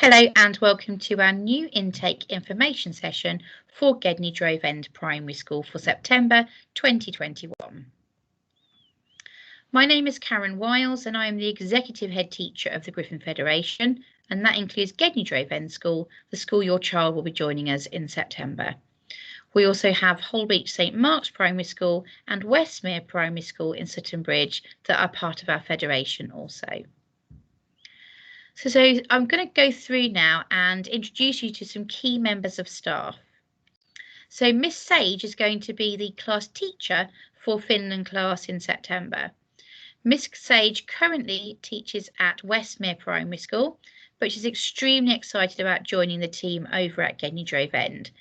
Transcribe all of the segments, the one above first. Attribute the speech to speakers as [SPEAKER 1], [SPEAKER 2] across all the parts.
[SPEAKER 1] Hello and welcome to our new intake information session for Gedney Drove End Primary School for September 2021. My name is Karen Wiles and I am the Executive Head Teacher of the Griffin Federation, and that includes Gedney Drove End School, the school your child will be joining us in September. We also have Holbeach St Mark's Primary School and Westmere Primary School in Sutton Bridge that are part of our federation also. So I'm going to go through now and introduce you to some key members of staff. So Miss Sage is going to be the class teacher for Finland class in September. Miss Sage currently teaches at Westmere Primary School, but she's extremely excited about joining the team over at Gedney Drove End.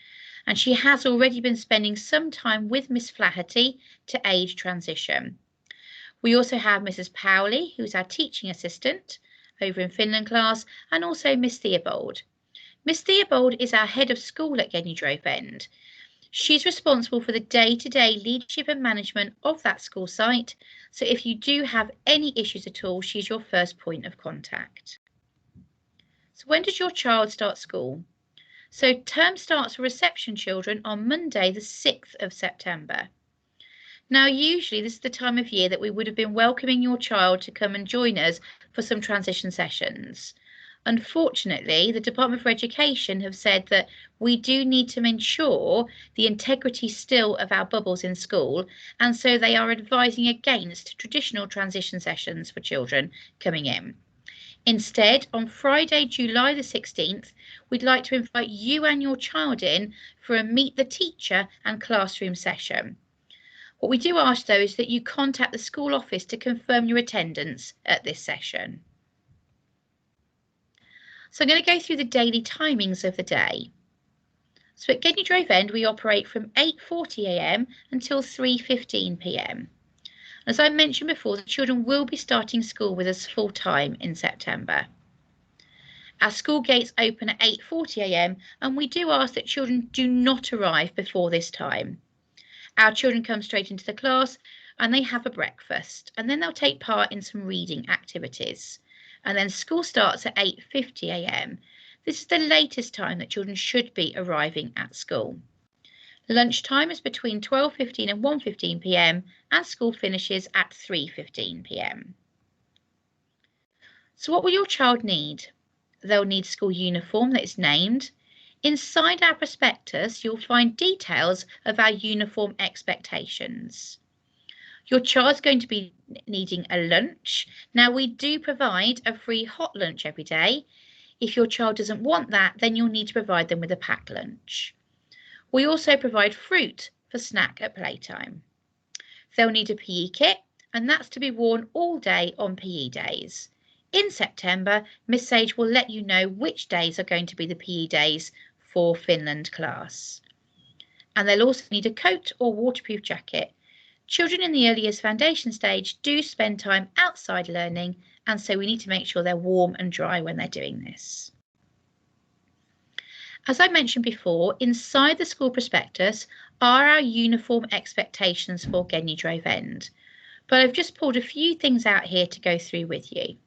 [SPEAKER 1] And she has already been spending some time with Miss Flaherty to aid transition. We also have Mrs. Powley, who's our teaching assistant over in Finland class, and also Miss Theobald. Miss Theobald is our head of school at Gedney Drove End. She's responsible for the day-to-day leadership and management of that school site, so if you do have any issues at all, she's your first point of contact. So when does your child start school? So term starts for reception children on Monday the 6th of September. Now, usually this is the time of year that we would have been welcoming your child to come and join us for some transition sessions. Unfortunately, the Department for Education have said that we do need to ensure the integrity still of our bubbles in school, and so they are advising against traditional transition sessions for children coming in. Instead, on Friday, July the 16th, we'd like to invite you and your child in for a Meet the Teacher and classroom session. What we do ask, though, is that you contact the school office to confirm your attendance at this session. So I'm going to go through the daily timings of the day. So at Gedney Drove End, we operate from 8:40 a.m. until 3:15 p.m. As I mentioned before, the children will be starting school with us full time in September. Our school gates open at 8:40 a.m. and we do ask that children do not arrive before this time. Our children come straight into the class and they have a breakfast, and then they'll take part in some reading activities. And then school starts at 8:50 a.m. This is the latest time that children should be arriving at school. Lunchtime is between 12:15 and 1:15 p.m. and school finishes at 3:15 p.m. So what will your child need? They'll need school uniform that is named. Inside our prospectus, you'll find details of our uniform expectations. Your child's going to be needing a lunch. Now, we do provide a free hot lunch every day. If your child doesn't want that, then you'll need to provide them with a packed lunch. We also provide fruit for snack at playtime. They'll need a PE kit, and that's to be worn all day on PE days. In September, Miss Sage will let you know which days are going to be the PE days for Finland class. And they'll also need a coat or waterproof jacket. Children in the early years foundation stage do spend time outside learning, and so we need to make sure they're warm and dry when they're doing this. As I mentioned before, inside the school prospectus are our uniform expectations for Gedney Drove End, but I've just pulled a few things out here to go through with you.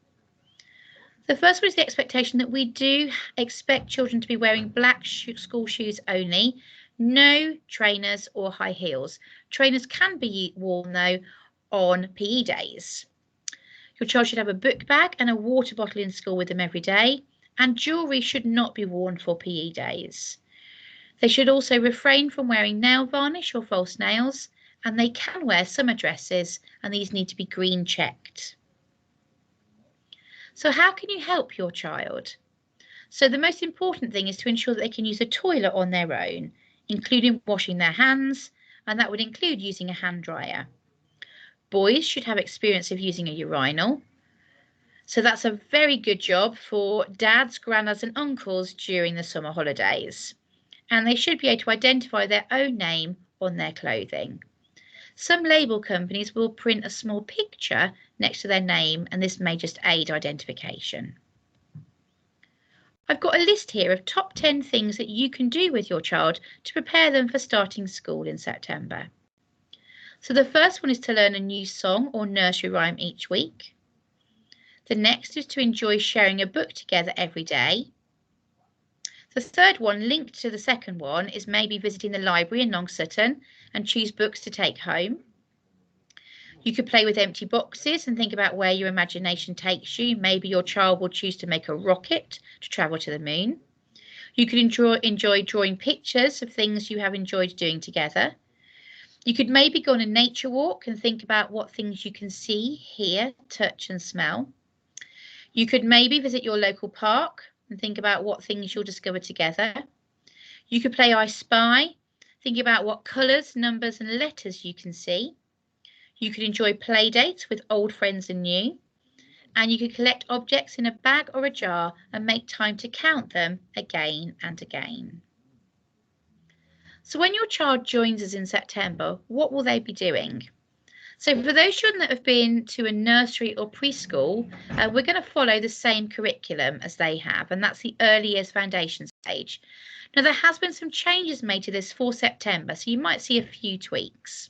[SPEAKER 1] The first one is the expectation that we do expect children to be wearing black school shoes only, no trainers or high heels. Trainers can be worn though on PE days. Your child should have a book bag and a water bottle in school with them every day, and jewellery should not be worn for PE days. They should also refrain from wearing nail varnish or false nails, and they can wear summer dresses, and these need to be green checked. So how can you help your child? So the most important thing is to ensure that they can use a toilet on their own, including washing their hands, and that would include using a hand dryer. Boys should have experience of using a urinal. So that's a very good job for dads, granddads and uncles during the summer holidays. And they should be able to identify their own name on their clothing. Some label companies will print a small picture next to their name, and this may just aid identification. I've got a list here of top 10 things that you can do with your child to prepare them for starting school in September. So the first one is to learn a new song or nursery rhyme each week. The next is to enjoy sharing a book together every day. The third one, linked to the second one, is maybe visiting the library in Long Sutton and choose books to take home. You could play with empty boxes and think about where your imagination takes you. Maybe your child will choose to make a rocket to travel to the moon. You could enjoy drawing pictures of things you have enjoyed doing together. You could maybe go on a nature walk and think about what things you can see, hear, touch and smell. You could maybe visit your local park and think about what things you'll discover together. You could play I Spy, think about what colours, numbers and letters you can see. You could enjoy play dates with old friends and new. And you could collect objects in a bag or a jar and make time to count them again and again. So when your child joins us in September, what will they be doing? So for those children that have been to a nursery or preschool, we're going to follow the same curriculum as they have, and that's the early years foundation stage. Now, there has been some changes made to this for September, so you might see a few tweaks.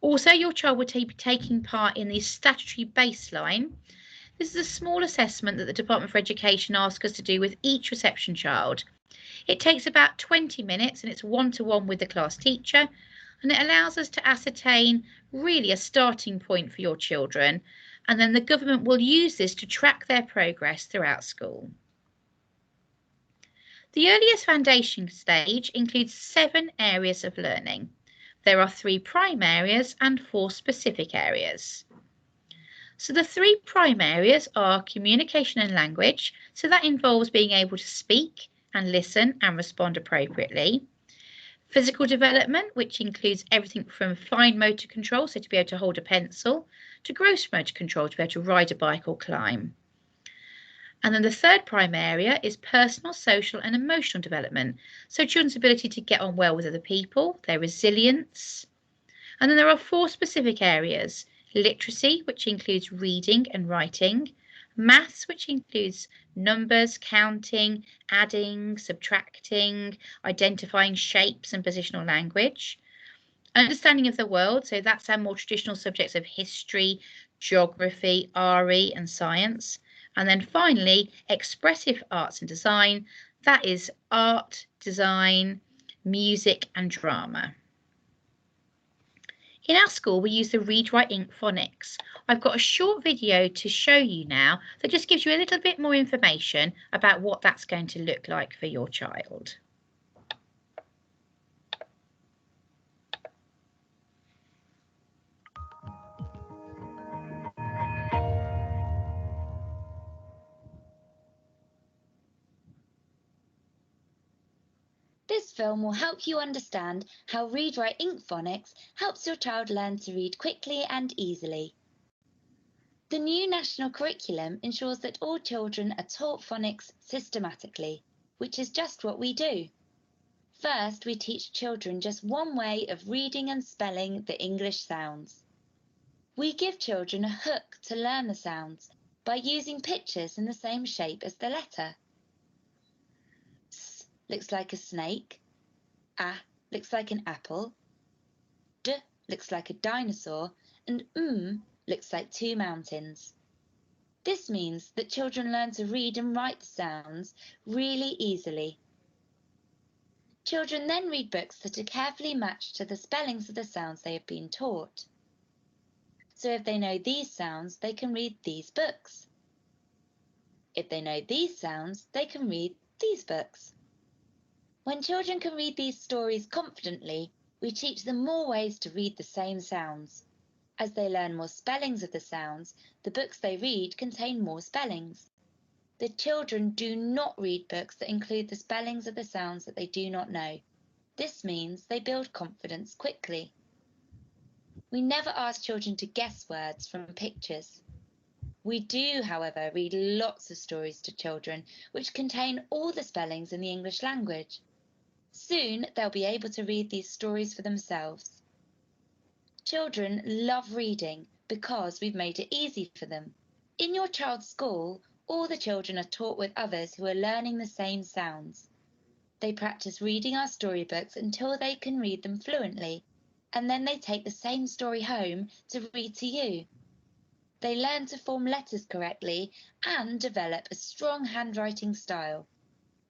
[SPEAKER 1] Also, your child will be taking part in the statutory baseline. This is a small assessment that the Department for Education asks us to do with each reception child. It takes about 20 minutes and it's one-to-one with the class teacher, and it allows us to ascertain really a starting point for your children, and then the government will use this to track their progress throughout school. The earliest foundation stage includes 7 areas of learning. There are 3 prime areas and 4 specific areas. So the 3 prime areas are communication and language, so that involves being able to speak and listen and respond appropriately. Physical development, which includes everything from fine motor control, so to be able to hold a pencil, to gross motor control, to be able to ride a bike or climb. And then the third prime area is personal, social and emotional development, so children's ability to get on well with other people, their resilience. And then there are 4 specific areas: literacy, which includes reading and writing; maths, which includes numbers, counting, adding, subtracting, identifying shapes and positional language; understanding of the world, so that's our more traditional subjects of history, geography, RE and science; and then finally expressive arts and design, that is art, design, music and drama. In our school, we use the Read, Write, Ink phonics. I've got a short video to show you now that just gives you a little bit more information about what that's going to look like for your child.
[SPEAKER 2] This film will help you understand how Read, Write, Ink phonics helps your child learn to read quickly and easily. The new national curriculum ensures that all children are taught phonics systematically, which is just what we do. First, we teach children just one way of reading and spelling the English sounds. We give children a hook to learn the sounds by using pictures in the same shape as the letter. S looks like a snake. A looks like an apple. D looks like a dinosaur. And looks like 2 mountains. This means that children learn to read and write the sounds really easily. Children then read books that are carefully matched to the spellings of the sounds they have been taught. So if they know these sounds, they can read these books. If they know these sounds, they can read these books. When children can read these stories confidently, we teach them more ways to read the same sounds. As they learn more spellings of the sounds, the books they read contain more spellings. The children do not read books that include the spellings of the sounds that they do not know. This means they build confidence quickly. We never ask children to guess words from pictures. We do, however, read lots of stories to children which contain all the spellings in the English language. Soon they'll be able to read these stories for themselves. Children love reading because we've made it easy for them. In your child's school, all the children are taught with others who are learning the same sounds. They practice reading our storybooks until they can read them fluently, and then they take the same story home to read to you. They learn to form letters correctly and develop a strong handwriting style.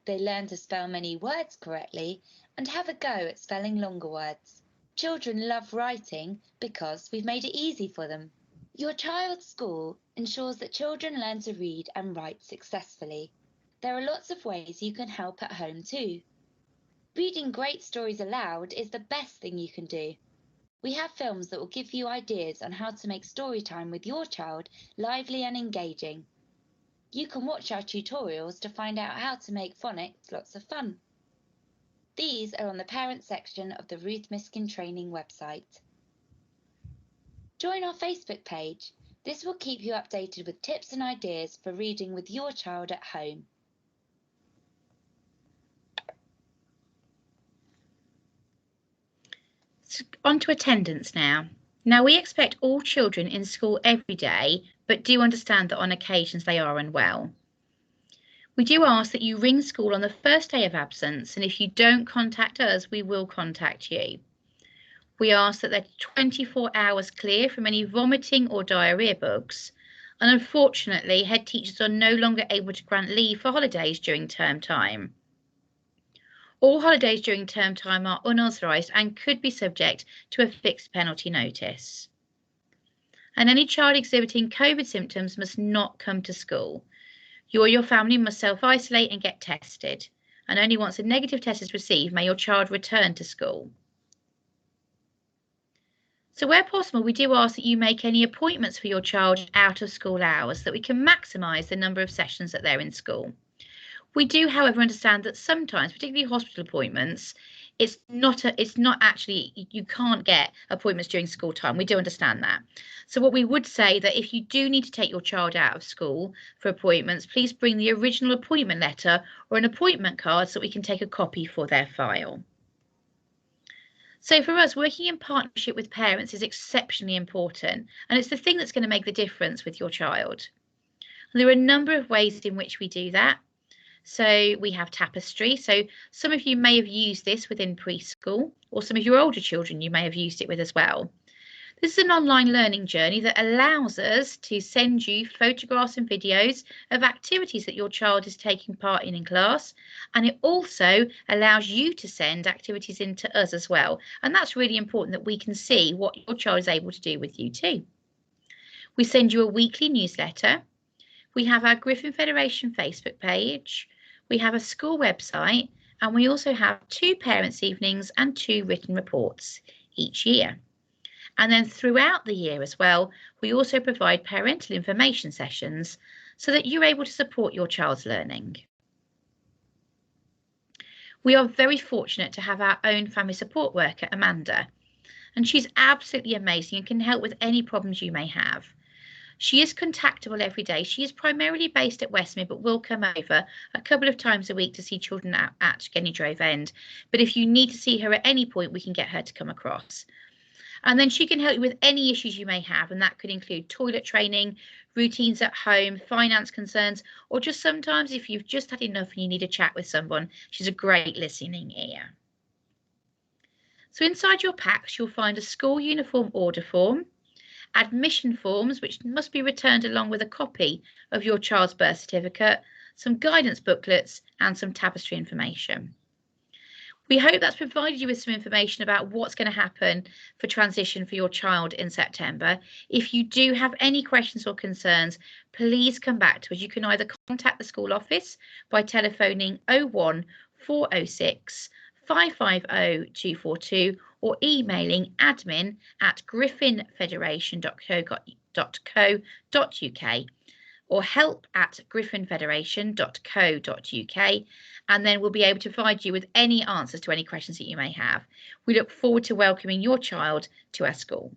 [SPEAKER 2] They learn to spell many words correctly and have a go at spelling longer words. Children love writing because we've made it easy for them. Your child's school ensures that children learn to read and write successfully. There are lots of ways you can help at home too. Reading great stories aloud is the best thing you can do. We have films that will give you ideas on how to make story time with your child lively and engaging. You can watch our tutorials to find out how to make phonics lots of fun. These are on the parent section of the Ruth Miskin Training website. Join our Facebook page. This will keep you updated with tips and ideas for reading with your child at home.
[SPEAKER 1] So on to attendance now. Now, we expect all children in school every day, but do understand that on occasions they are unwell. We do ask that you ring school on the first day of absence, and if you don't contact us, we will contact you. We ask that they're 24 hours clear from any vomiting or diarrhea bugs, and unfortunately, head teachers are no longer able to grant leave for holidays during term time. All holidays during term time are unauthorised and could be subject to a fixed penalty notice. And any child exhibiting COVID symptoms must not come to school. You or your family must self-isolate and get tested, and only once a negative test is received may your child return to school. So where possible, we do ask that you make any appointments for your child out of school hours so that we can maximise the number of sessions that they're in school. We do, however, understand that sometimes, particularly hospital appointments, it's not actually, you can't get appointments during school time. We do understand that. So what we would say that if you do need to take your child out of school for appointments, please bring the original appointment letter or an appointment card so we can take a copy for their file. So for us, working in partnership with parents is exceptionally important, and it's the thing that's going to make the difference with your child. And there are a number of ways in which we do that. So we have Tapestry. So some of you may have used this within preschool, or some of your older children you may have used it with as well. This is an online learning journey that allows us to send you photographs and videos of activities that your child is taking part in class. And it also allows you to send activities in to us as well. And that's really important that we can see what your child is able to do with you too. We send you a weekly newsletter. We have our Griffin Federation Facebook page. We have a school website, and we also have 2 parents' evenings and 2 written reports each year. And then throughout the year as well, we also provide parental information sessions so that you're able to support your child's learning. We are very fortunate to have our own family support worker, Amanda, and she's absolutely amazing and can help with any problems you may have. She is contactable every day. She is primarily based at Westmead, but will come over a couple of times a week to see children at Gedney Drove End. But if you need to see her at any point, we can get her to come across. And then she can help you with any issues you may have, and that could include toilet training, routines at home, finance concerns, or just sometimes if you've just had enough and you need a chat with someone, she's a great listening ear. So inside your packs, you'll find a school uniform order form, admission forms, which must be returned along with a copy of your child's birth certificate, some guidance booklets, and some Tapestry information. We hope that's provided you with some information about what's going to happen for transition for your child in September. If you do have any questions or concerns, please come back to us. You can either contact the school office by telephoning 01 406 550 242 or emailing admin@griffinfederation.co.uk or help@griffinfederation.co.uk, and then we'll be able to provide you with any answers to any questions that you may have. We look forward to welcoming your child to our school.